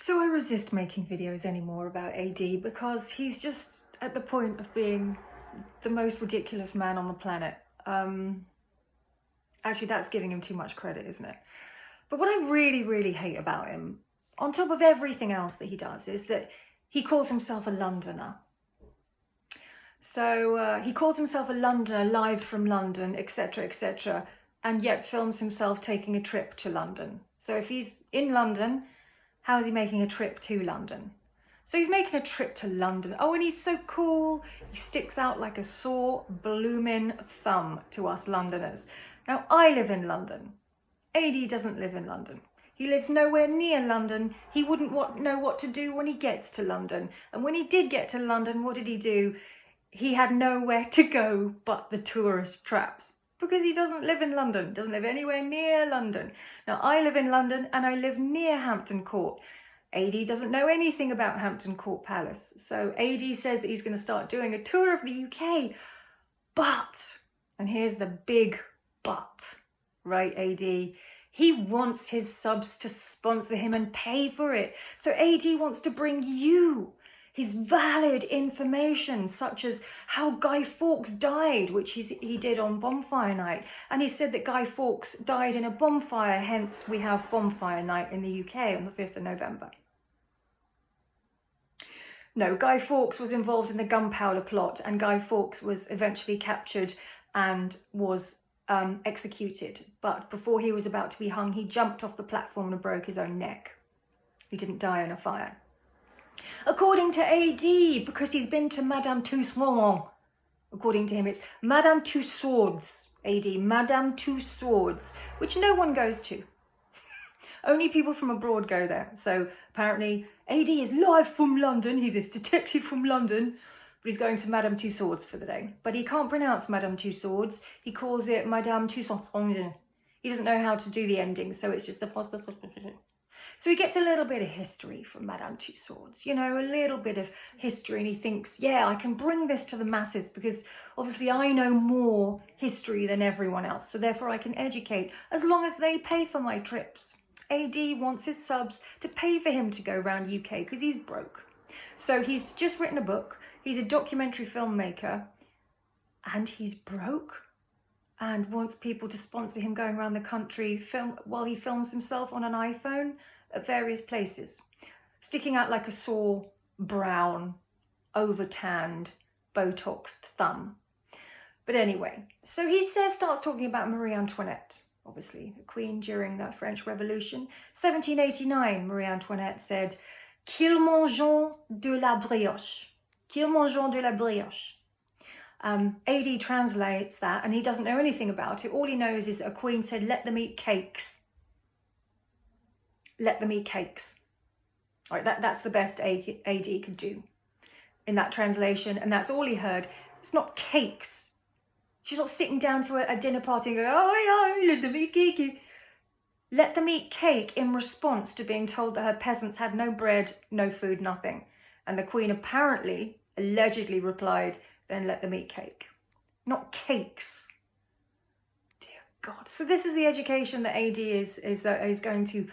So I resist making videos anymore about AD because he's just at the point of being the most ridiculous man on the planet. Actually, that's giving him too much credit, isn't it? But what I really, really hate about him, on top of everything else that he does, is that he calls himself a Londoner. So he calls himself a Londoner, live from London, etc., and yet films himself taking a trip to London. So if he's in London, how is he making a trip to London? So he's making a trip to London. Oh, and he's so cool. He sticks out like a sore bloomin' thumb to us Londoners. Now, I live in London. AD doesn't live in London. He lives nowhere near London. He wouldn't know what to do when he gets to London. And when he did get to London, what did he do? He had nowhere to go but the tourist traps, because he doesn't live in London, doesn't live anywhere near London. Now, I live in London and I live near Hampton Court. AD doesn't know anything about Hampton Court Palace. So AD says that he's going to start doing a tour of the UK. But, and here's the big but, right, AD? He wants his subs to sponsor him and pay for it. So AD wants to bring you his valid information, such as how Guy Fawkes died, which he did on Bonfire Night. And he said that Guy Fawkes died in a bonfire, hence we have Bonfire Night in the UK on the 5th of November. No, Guy Fawkes was involved in the gunpowder plot, and Guy Fawkes was eventually captured and was executed. But before he was about to be hung, he jumped off the platform and broke his own neck. He didn't die in a fire. According to AD, because he's been to Madame Tussauds. According to him, it's Madame Tussauds, AD, Madame Tussauds, which no one goes to. Only people from abroad go there. So apparently AD is live from London. He's a detective from London, but he's going to Madame Tussauds for the day. But he can't pronounce Madame Tussauds. He calls it Madame Tussauds. He doesn't know how to do the ending, so it's just a... So he gets a little bit of history from Madame Tussauds, you know, a little bit of history, and he thinks, yeah, I can bring this to the masses because obviously I know more history than everyone else, so therefore I can educate as long as they pay for my trips. AD wants his subs to pay for him to go around UK because he's broke. So he's just written a book, he's a documentary filmmaker, and he's broke and wants people to sponsor him going around the country while he films himself on an iPhone at various places, sticking out like a sore, brown, over-tanned, Botoxed thumb. But anyway, so he starts talking about Marie Antoinette, obviously, the queen during the French Revolution. 1789, Marie Antoinette said, "Qu'ils mangent de la brioche." Qu'ils mangent de la brioche. AD translates that, and he doesn't know anything about it. All he knows is that a queen said, let them eat cakes. Let them eat cakes. All right, that's the best AD could do in that translation, and that's all he heard. It's not cakes. She's not sitting down to a dinner party and going, oh, yeah, let them eat cake. Let them eat cake in response to being told that her peasants had no bread, no food, nothing. And the queen apparently, allegedly replied, then let them eat cake. Not cakes. Dear God. So this is the education that AD is going to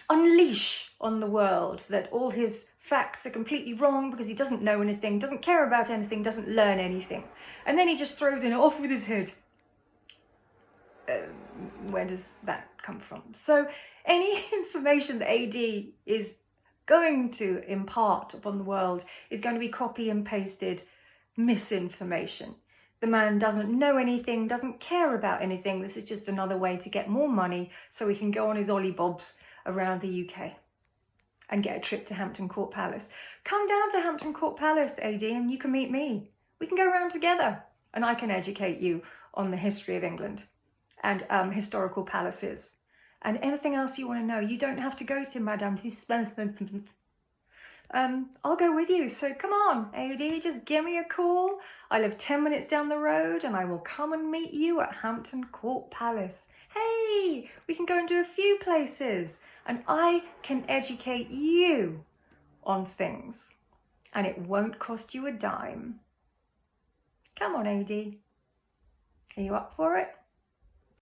unleash on the world, that all his facts are completely wrong because he doesn't know anything, doesn't care about anything, doesn't learn anything. And then he just throws in off with his head. Where does that come from? So any information that AD is going to impart upon the world is going to be copy and pasted misinformation. The man doesn't know anything, doesn't care about anything. This is just another way to get more money so he can go on his ollie bobs around the UK and get a trip to Hampton Court Palace. Come down to Hampton Court Palace, AD, and you can meet me. We can go around together and I can educate you on the history of England and historical palaces and anything else you want to know. You don't have to go to Madame Tussauds. I'll go with you. So come on, AD, just give me a call. I live 10 minutes down the road and I will come and meet you at Hampton Court Palace. Hey, we can go and do a few places and I can educate you on things and it won't cost you a dime. Come on, AD. Are you up for it?